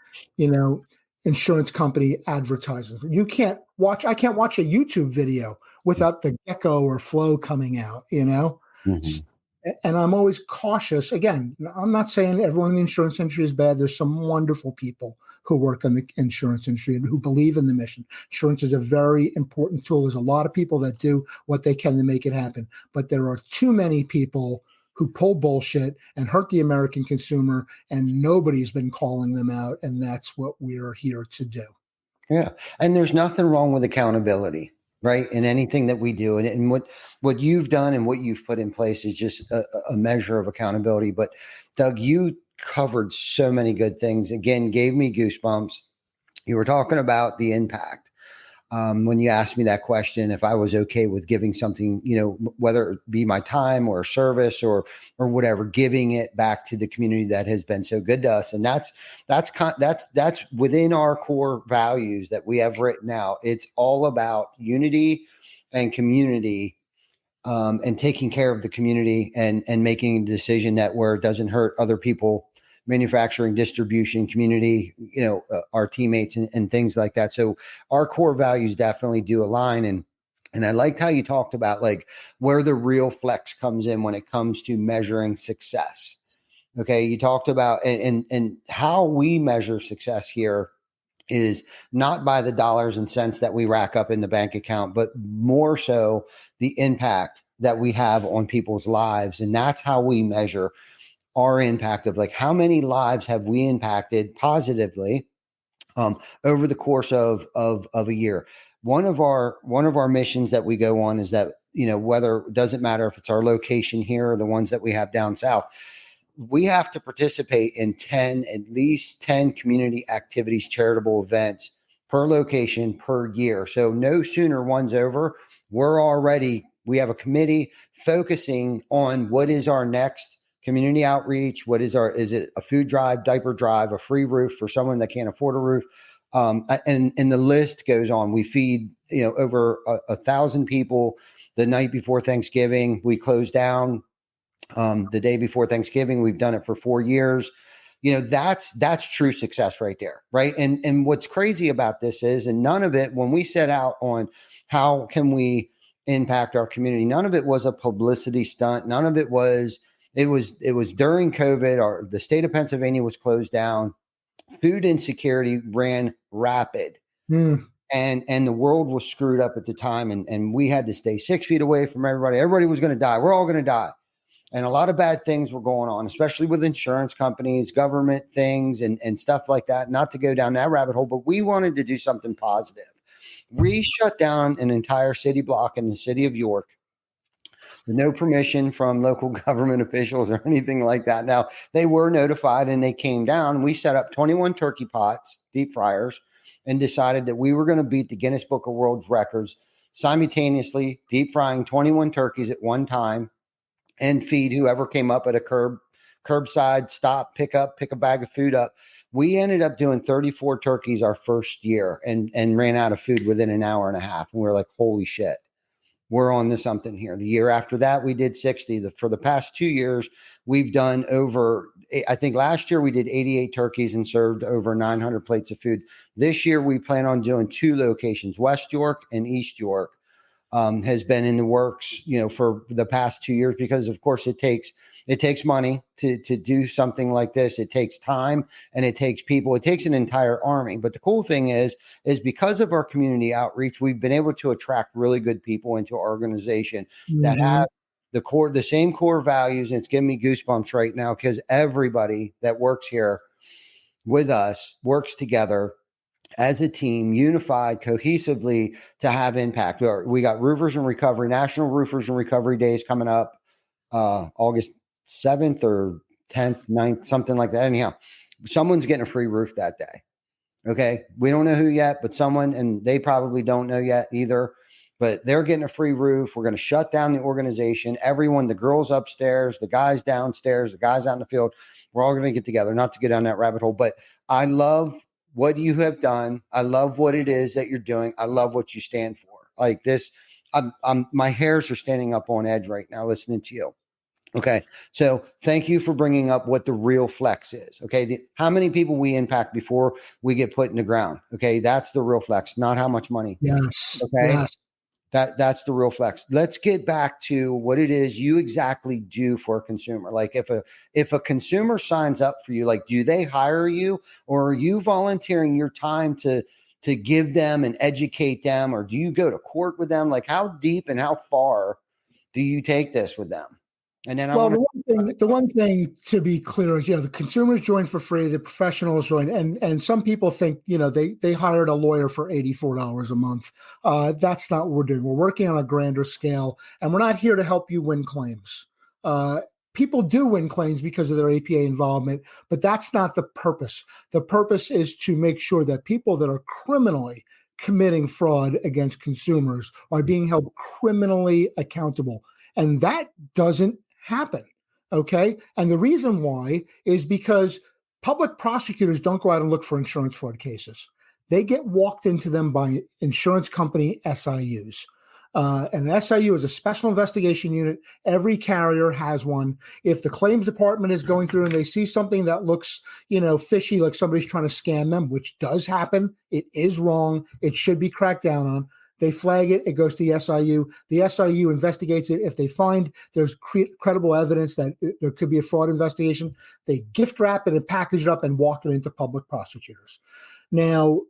insurance company advertising? I can't watch a YouTube video without the gecko or flow coming out, And I'm always cautious. Again, I'm not saying everyone in the insurance industry is bad. There's some wonderful people who work in the insurance industry and who believe in the mission. Insurance is a very important tool. There's a lot of people that do what they can to make it happen. But there are too many people who pull bullshit and hurt the American consumer, and nobody's been calling them out. And that's what we're here to do. Yeah. And there's nothing wrong with accountability. Right. In anything that we do. And what you've done and what you've put in place is just a measure of accountability. But Doug, you covered so many good things. Again, gave me goosebumps. You were talking about the impact. When you asked me that question, if I was okay with giving something, whether it be my time or service or whatever, giving it back to the community that has been so good to us. And that's within our core values that we have written out. It's all about unity and community, and taking care of the community and making a decision that where it doesn't hurt other people, manufacturing, distribution, community, our teammates and things like that. So our core values definitely do align. And I liked how you talked about like where the real flex comes in when it comes to measuring success. Okay. You talked about and how we measure success here is not by the dollars and cents that we rack up in the bank account, but more so the impact that we have on people's lives. And that's how we measure our impact of like, how many lives have we impacted positively over the course of a year. One of our missions that we go on is that, whether it doesn't matter if it's our location here or the ones that we have down south, we have to participate in at least 10 community activities, charitable events per location per year. So no sooner one's over, we have a committee focusing on what is our next community outreach. Is it a food drive, diaper drive, a free roof for someone that can't afford a roof? And the list goes on. We feed, over 1,000 people the night before Thanksgiving. We close down the day before Thanksgiving. We've done it for 4 years. That's true success right there. Right. And what's crazy about this is, and none of it, when we set out on how can we impact our community, none of it was a publicity stunt. None of it was, it was during COVID, the state of Pennsylvania was closed down. Food insecurity ran rapid. And the world was screwed up at the time. And we had to stay 6 feet away from everybody. Everybody was going to die. We're all going to die. And a lot of bad things were going on, especially with insurance companies, government things, and stuff like that. Not to go down that rabbit hole, but we wanted to do something positive. We shut down an entire city block in the city of York with no permission from local government officials or anything like that. Now, they were notified and they came down. We set up 21 turkey pots, deep fryers, and decided that we were going to beat the Guinness Book of World Records, simultaneously deep frying 21 turkeys at one time, and feed whoever came up at a curbside stop, pick a bag of food up. We ended up doing 34 turkeys our first year and ran out of food within an hour and a half. And we were like, holy shit, we're on to something here. The year after that, we did 60. For the past 2 years, we've done I think last year we did 88 turkeys and served over 900 plates of food. This year, we plan on doing 2 locations, West York and East York. Has been in the works, for the past 2 years, because of course it takes money to do something like this. It takes time and it takes people. It takes an entire army. But the cool thing is because of our community outreach, we've been able to attract really good people into our organization that have the same core values. And it's giving me goosebumps right now because everybody that works here with us works together as a team, unified, cohesively, to have impact. We got Roofers in Recovery, National Roofers in Recovery Days coming up August 7th or 10th, 9th, something like that. Anyhow, someone's getting a free roof that day. Okay. We don't know who yet, but someone, and they probably don't know yet either, but they're getting a free roof. We're going to shut down the organization. Everyone, the girls upstairs, the guys downstairs, the guys out in the field, we're all going to get together, not to get down that rabbit hole, but I love what you have done. I love what it is that you're doing. I love what you stand for. Like this, my hairs are standing up on edge right now listening to you. Okay. So thank you for bringing up what the real flex is. Okay. How many people we impact before we get put in the ground. Okay. That's the real flex, not how much money. Yes. Okay. Yes. That's the real flex. Let's get back to what it is you exactly do for a consumer. Like if a consumer signs up for you, like, do they hire you, or are you volunteering your time to give them and educate them, or do you go to court with them? Like, how deep and how far do you take this with them? And then the one thing to be clear is, the consumers join for free, the professionals join, and some people think, they hired a lawyer for $84 a month. That's not what we're doing. We're working on a grander scale, and we're not here to help you win claims. People do win claims because of their APA involvement, but that's not the purpose. The purpose is to make sure that people that are criminally committing fraud against consumers are being held criminally accountable. And that doesn't happen. Okay. And the reason why is because public prosecutors don't go out and look for insurance fraud cases. They get walked into them by insurance company SIUs. And an SIU is a special investigation unit. Every carrier has one. If the claims department is going through and they see something that looks, fishy, like somebody's trying to scam them, which does happen, it is wrong. It should be cracked down on. They flag it. It goes to the SIU. The SIU investigates it. If they find there's credible evidence that there could be a fraud investigation, they gift wrap it and package it up and walk it into public prosecutors. Now,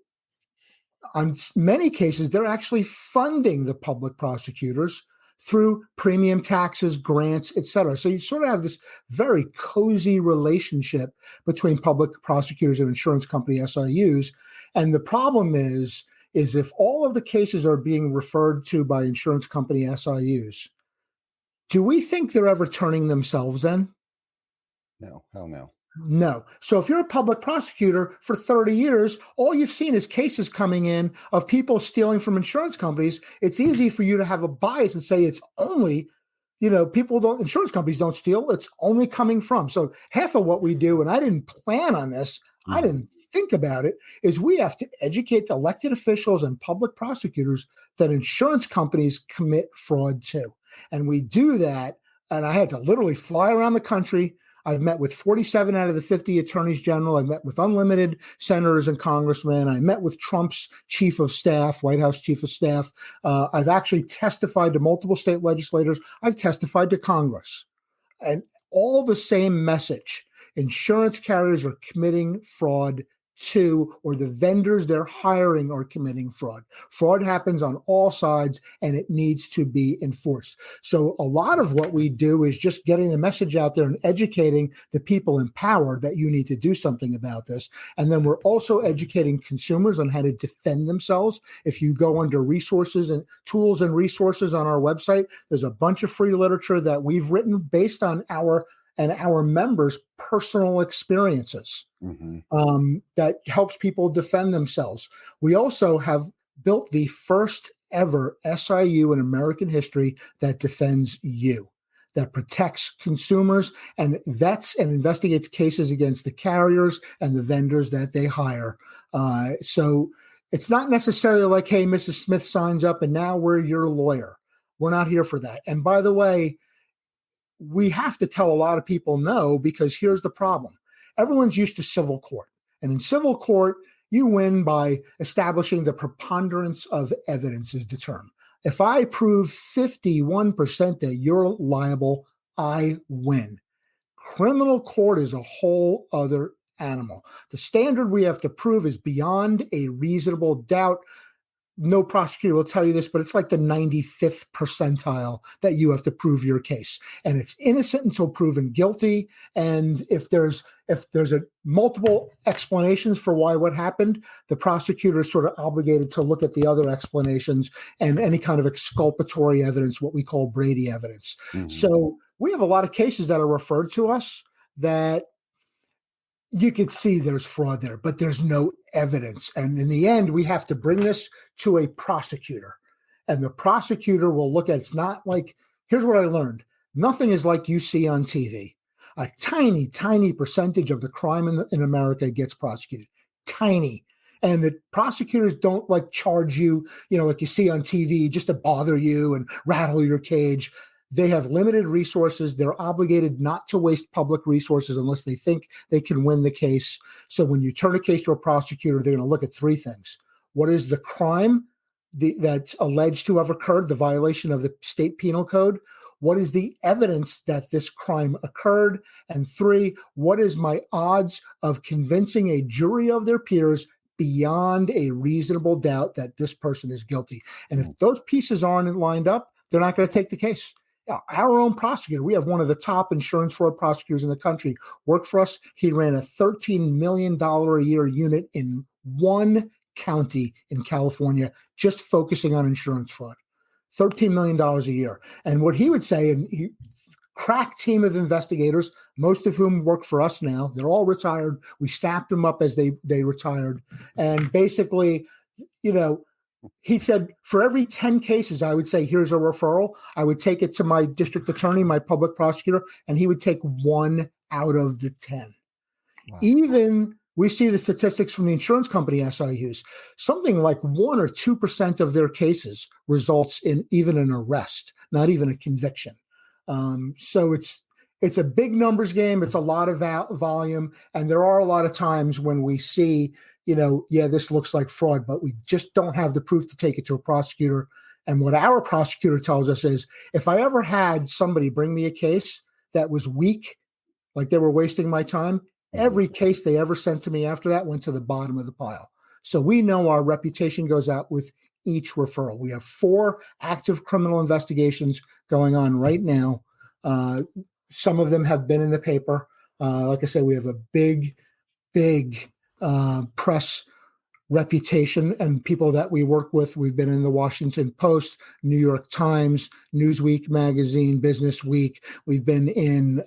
on many cases, they're actually funding the public prosecutors through premium taxes, grants, et cetera. So you sort of have this very cozy relationship between public prosecutors and insurance company SIUs. And the problem is if all of the cases are being referred to by insurance company SIUs, do we think they're ever turning themselves in? No, hell no. No. So if you're a public prosecutor for 30 years, all you've seen is cases coming in of people stealing from insurance companies. It's easy for you to have a bias and say it's only, insurance companies don't steal. It's only coming from. So half of what we do, and I didn't plan on this, I didn't think about it, is we have to educate the elected officials and public prosecutors that insurance companies commit fraud too. And we do that. And I had to literally fly around the country. I've met with 47 out of the 50 attorneys general. I've met with unlimited senators and congressmen. I met with Trump's chief of staff, White House chief of staff. I've actually testified to multiple state legislators. I've testified to Congress. And all the same message. Insurance carriers are committing fraud too, or the vendors they're hiring are committing fraud. Fraud happens on all sides and it needs to be enforced. So a lot of what we do is just getting the message out there and educating the people in power that you need to do something about this. And then we're also educating consumers on how to defend themselves. If you go under resources and tools and resources on our website, there's a bunch of free literature that we've written based on our members' personal experiences that helps people defend themselves. We also have built the first ever SIU in American history that defends you, that protects consumers and vets and investigates cases against the carriers and the vendors that they hire. So it's not necessarily like, hey, Mrs. Smith signs up and now we're your lawyer. We're not here for that. And by the way, we have to tell a lot of people no, because here's the problem. Everyone's used to civil court. And in civil court, you win by establishing the preponderance of evidence is the term. If I prove 51% that you're liable, I win. Criminal court is a whole other animal. The standard we have to prove is beyond a reasonable doubt. No prosecutor will tell you this, but it's like the 95th percentile that you have to prove your case. And it's innocent until proven guilty. And if there's a multiple explanations for why what happened, the prosecutor is sort of obligated to look at the other explanations and any kind of exculpatory evidence, what we call Brady evidence. So we have a lot of cases that are referred to us that you could see there's fraud there, but there's no evidence. And in the end, we have to bring this to a prosecutor. And the prosecutor will look at, it's not like, here's what I learned. Nothing is like you see on TV. A tiny, tiny percentage of the crime in America gets prosecuted. Tiny. And the prosecutors don't like charge you, like you see on TV just to bother you and rattle your cage. They have limited resources. They're obligated not to waste public resources unless they think they can win the case. So when you turn a case to a prosecutor, they're going to look at three things. What is the crime that's alleged to have occurred, the violation of the state penal code? What is the evidence that this crime occurred? And three, what is my odds of convincing a jury of their peers beyond a reasonable doubt that this person is guilty? And if those pieces aren't lined up, they're not going to take the case. Our own prosecutor, we have one of the top insurance fraud prosecutors in the country, worked for us. He ran a $13 million a year unit in one county in California, just focusing on insurance fraud. $13 million a year. And what he would say, and he crack team of investigators, most of whom work for us now, they're all retired. We staffed them up as they retired. And basically, he said, for every 10 cases, I would say, here's a referral. I would take it to my district attorney, my public prosecutor, and he would take 1 out of the 10. Wow. Even we see the statistics from the insurance company SIUs, something like 1 or 2% of their cases results in even an arrest, not even a conviction. So it's a big numbers game. It's a lot of volume. And there are a lot of times when we see, this looks like fraud, but we just don't have the proof to take it to a prosecutor. And what our prosecutor tells us is, if I ever had somebody bring me a case that was weak, like they were wasting my time, every case they ever sent to me after that went to the bottom of the pile. So we know our reputation goes out with each referral. We have 4 active criminal investigations going on right now. Some of them have been in the paper. Like I said, we have a big press reputation and people that we work with. We've been in the Washington Post, New York Times, Newsweek magazine, Business Week. We've been in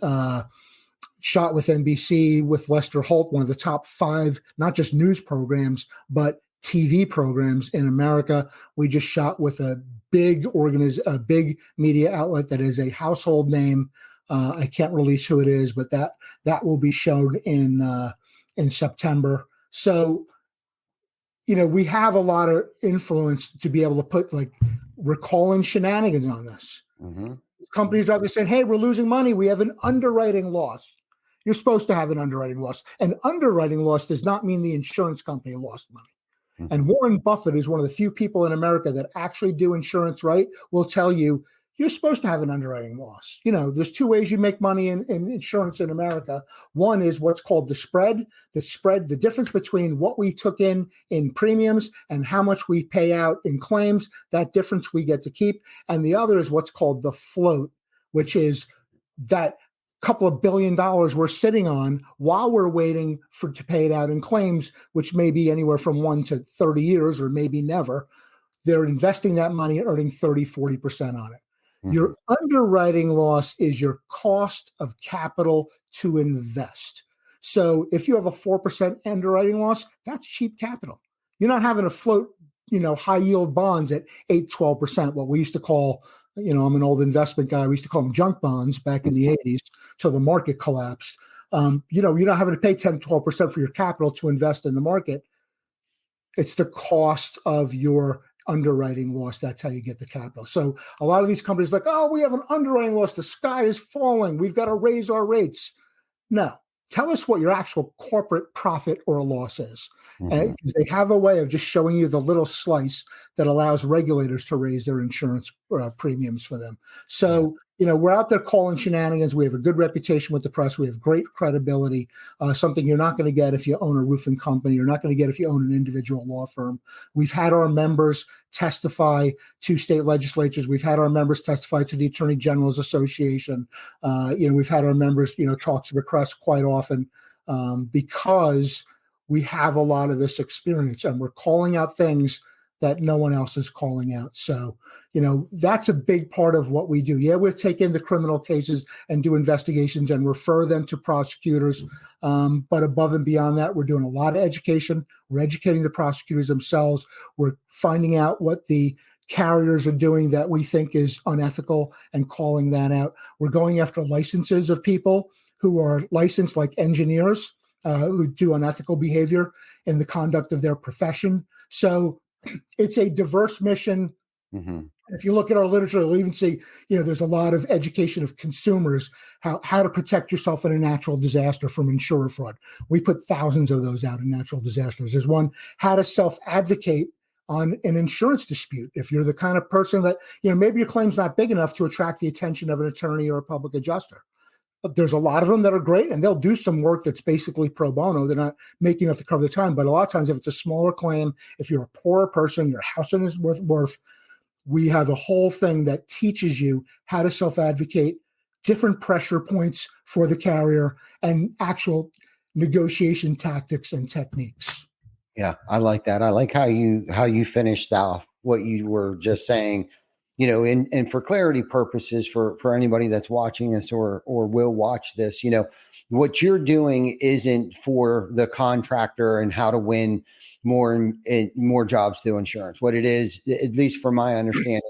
Shot with NBC with Lester Holt, one of the top 5, not just news programs, but TV programs in America. We just shot with a big media outlet that is a household name. I can't release who it is, but that will be shown in September. So, we have a lot of influence to be able to put, like, we're calling shenanigans on this. Mm-hmm. Companies are saying, hey, we're losing money. We have an underwriting loss. You're supposed to have an underwriting loss. An underwriting loss does not mean the insurance company lost money. Mm-hmm. And Warren Buffett is one of the few people in America that actually do insurance right, will tell you, you're supposed to have an underwriting loss. There's 2 ways you make money in insurance in America. One is what's called the spread, the difference between what we took in premiums and how much we pay out in claims. That difference we get to keep. And the other is what's called the float, which is that couple of $1 billion we're sitting on while we're waiting to pay it out in claims, which may be anywhere from 1 to 30 years or maybe never. They're investing that money, earning 30, 40% on it. Mm-hmm. Your underwriting loss is your cost of capital to invest. So if you have a 4% underwriting loss, that's cheap capital. You're not having to float, high yield bonds at 8, 12%, what we used to call, I'm an old investment guy. We used to call them junk bonds back in the 80s. So the market collapsed. You're not having to pay 10, 12% for your capital to invest in the market. It's the cost of your underwriting loss. That's how you get the capital. So a lot of these companies are like, oh, we have an underwriting loss. The sky is falling. We've got to raise our rates. No. Tell us what your actual corporate profit or loss is. Mm-hmm. They have a way of just showing you the little slice that allows regulators to raise their insurance premiums for them. So, we're out there calling shenanigans. We have a good reputation with the press. We have great credibility, something you're not going to get if you own a roofing company. You're not going to get if you own an individual law firm. We've had our members testify to state legislatures. We've had our members testify to the Attorney General's Association. We've had our members, talk to the press quite often because we have a lot of this experience and we're calling out things that no one else is calling out. So, that's a big part of what we do. Yeah, we take in the criminal cases and do investigations and refer them to prosecutors. But above and beyond that, we're doing a lot of education. We're educating the prosecutors themselves. We're finding out what the carriers are doing that we think is unethical and calling that out. We're going after licenses of people who are licensed, like engineers, who do unethical behavior in the conduct of their profession. So it's a diverse mission. Mm-hmm. If you look at our literature, you'll even see, there's a lot of education of consumers, how to protect yourself in a natural disaster from insurer fraud. We put thousands of those out in natural disasters. There's one, how to self-advocate on an insurance dispute. If you're the kind of person that, maybe your claim's not big enough to attract the attention of an attorney or a public adjuster. But there's a lot of them that are great, and they'll do some work that's basically pro bono. They're not making enough to cover the time. But a lot of times, if it's a smaller claim, if you're a poorer person, your house is worth, we have a whole thing that teaches you how to self-advocate, different pressure points for the carrier, and actual negotiation tactics and techniques. Yeah, I like that. I like how you finished off what you were just saying. And for clarity purposes, for anybody that's watching this or will watch this, what you're doing isn't for the contractor and how to win more jobs through insurance. What it is, at least from my understanding,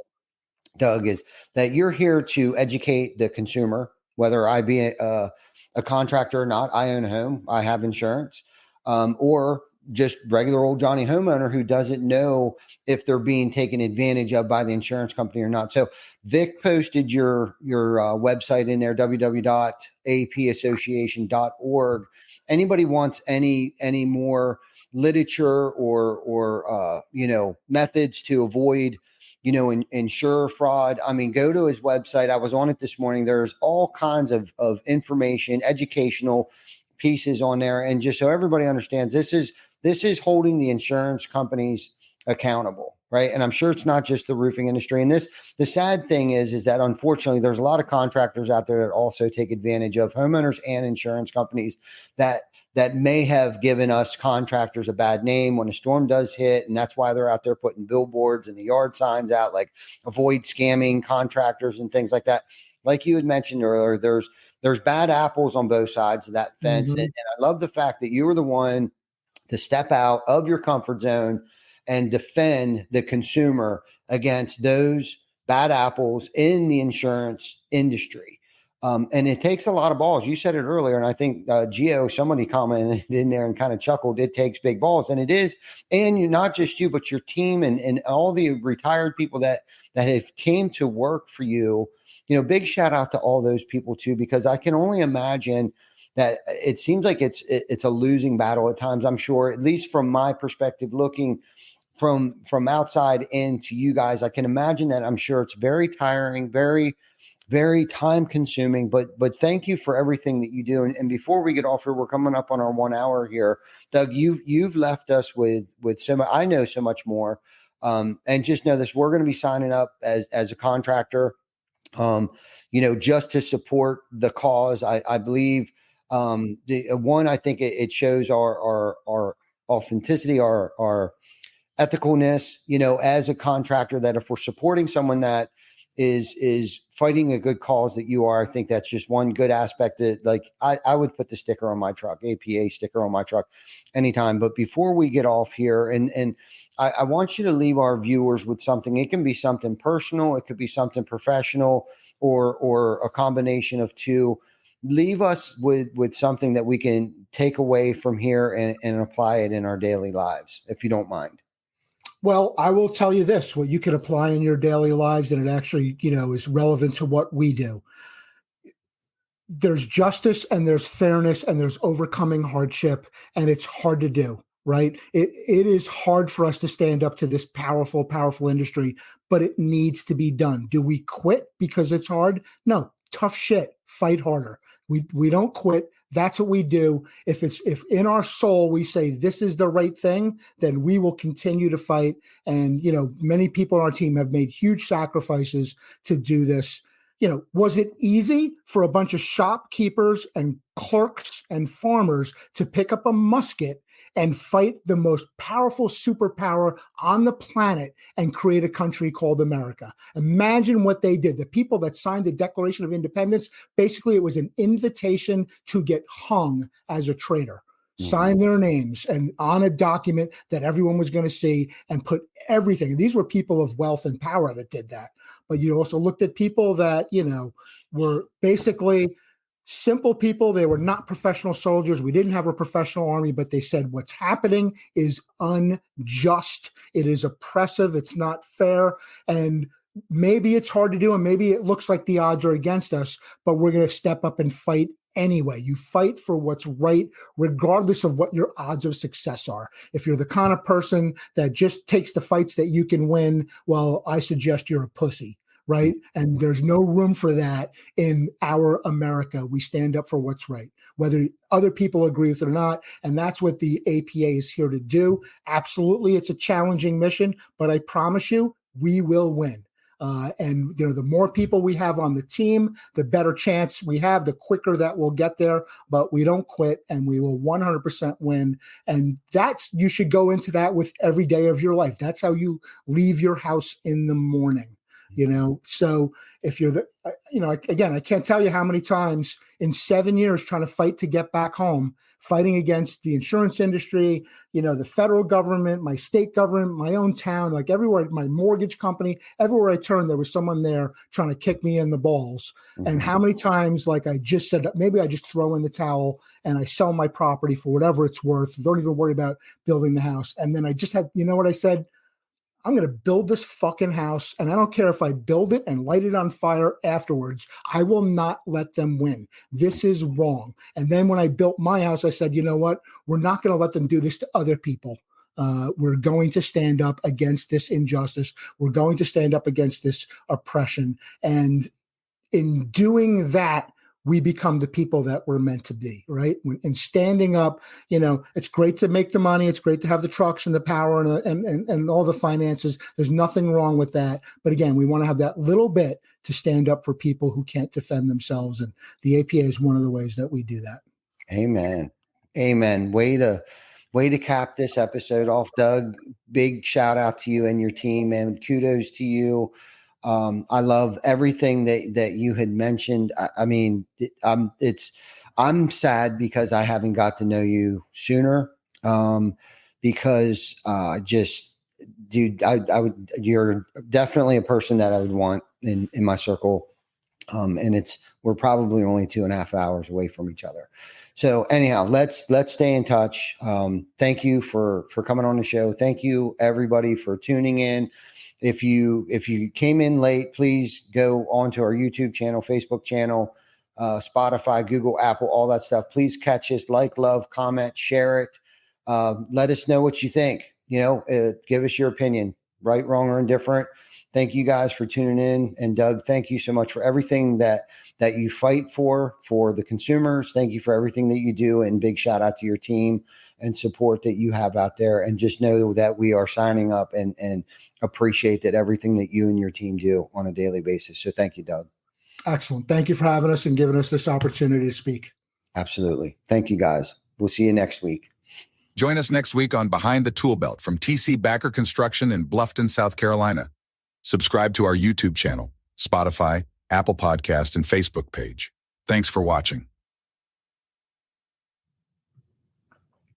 Doug, is that you're here to educate the consumer, whether I be a contractor or not. I own a home, I have insurance, or just regular old Johnny homeowner who doesn't know if they're being taken advantage of by the insurance company or not. So Vic posted your website in there, www.apassociation.org. Anybody wants any more literature or methods to avoid, insurer fraud, go to his website. I was on it this morning. There's all kinds of information, educational pieces on there. And just so everybody understands, this is holding the insurance companies accountable. right? And I'm sure it's not just the roofing industry. And the sad thing is that unfortunately, there's a lot of contractors out there that also take advantage of homeowners and insurance companies that may have given us contractors a bad name when a storm does hit. And that's why they're out there putting billboards and the yard signs out, like avoid scamming contractors and things like that. Like you had mentioned earlier, there's bad apples on both sides of that fence. Mm-hmm. And I love the fact that you were the one to step out of your comfort zone and defend the consumer against those bad apples in the insurance industry. And it takes a lot of balls. You said it earlier, and I think somebody commented in there and kind of chuckled. It takes big balls, and it is. And you're not just you, but your team and all the retired people that have came to work for you. Big shout out to all those people too, because I can only imagine that it seems like it's a losing battle at times. I'm sure, at least from my perspective, looking from outside into you guys, I can imagine that. I'm sure it's very tiring, very, very time consuming, but thank you for everything that you do. And before we get off here, we're coming up on our 1 hour here. Doug, you've left us with so much. I know so much more. And just know this, we're going to be signing up as a contractor, just to support the cause. I believe, I think it shows our authenticity, our ethicalness, as a contractor, that if we're supporting someone that is fighting a good cause that you are, I think that's just one good aspect that, like, I would put the sticker on my truck, APA sticker on my truck anytime. But before we get off here, and I want you to leave our viewers with something. It can be something personal, it could be something professional, or a combination of two. Leave us with something that we can take away from here and apply it in our daily lives, if you don't mind. Well, I will tell you this, what you can apply in your daily lives, and it actually, is relevant to what we do. There's justice and there's fairness and there's overcoming hardship, and it's hard to do, right? It is hard for us to stand up to this powerful, powerful industry, but it needs to be done. Do we quit because it's hard? No, tough shit, fight harder. We don't quit. That's what we do. If in our soul we say this is the right thing, then we will continue to fight. And, many people on our team have made huge sacrifices to do this. Was it easy for a bunch of shopkeepers and clerks and farmers to pick up a musket and fight the most powerful superpower on the planet and create a country called America? Imagine what they did. The people that signed the Declaration of Independence, basically it was an invitation to get hung as a traitor. Sign their names and on a document that everyone was going to see, and put everything. And these were people of wealth and power that did that. But you also looked at people that, were basically simple people. They were not professional soldiers. We didn't have a professional army, but they said what's happening is unjust. It is oppressive. It's not fair. And maybe it's hard to do, and maybe it looks like the odds are against us, but we're going to step up and fight anyway. You fight for what's right, regardless of what your odds of success are. If you're the kind of person that just takes the fights that you can win, well, I suggest you're a pussy, right? And there's no room for that in our America. We stand up for what's right, whether other people agree with it or not. And that's what the APA is here to do. Absolutely, it's a challenging mission, but I promise you, we will win. And the more people we have on the team, the better chance we have, the quicker that we'll get there. But we don't quit, and we will 100% win. And you should go into that with every day of your life. That's how you leave your house in the morning. So if you're again, I can't tell you how many times in 7 years trying to fight to get back home, fighting against the insurance industry, the federal government, my state government, my own town, like everywhere, my mortgage company, everywhere I turned, there was someone there trying to kick me in the balls. And how many times, like I just said, maybe I just throw in the towel and I sell my property for whatever it's worth. Don't even worry about building the house. And then I just had, what I said? I'm going to build this fucking house, and I don't care if I build it and light it on fire afterwards. I will not let them win. This is wrong. And then when I built my house, I said, you know what? We're not going to let them do this to other people. We're going to stand up against this injustice. We're going to stand up against this oppression. And in doing that, we become the people that we're meant to be, right? And standing up, it's great to make the money. It's great to have the trucks and the power and all the finances. There's nothing wrong with that. But again, we want to have that little bit to stand up for people who can't defend themselves. And the APA is one of the ways that we do that. Amen. Amen. Way to cap this episode off, Doug. Big shout out to you and your team, and kudos to you. I love everything that you had mentioned. I'm sad because I haven't got to know you sooner. Because dude, you're definitely a person that I would want in my circle. And we're probably only 2.5 hours away from each other. So anyhow, let's stay in touch. Thank you for coming on the show. Thank you everybody for tuning in. If you came in late, please go onto our YouTube channel, Facebook channel, Spotify, Google, Apple, all that stuff. Please catch us, love, comment, share it. Let us know what you think. Give us your opinion, right, wrong, or indifferent. Thank you guys for tuning in. And Doug, thank you so much for everything that you fight for the consumers. Thank you for everything that you do. And big shout out to your team and support that you have out there. And just know that we are signing up and appreciate that everything that you and your team do on a daily basis. So thank you, Doug. Excellent. Thank you for having us and giving us this opportunity to speak. Absolutely. Thank you, guys. We'll see you next week. Join us next week on Behind the Tool Belt from TC Backer Construction in Bluffton, South Carolina. Subscribe to our YouTube channel, Spotify, Apple Podcast, and Facebook page. Thanks for watching.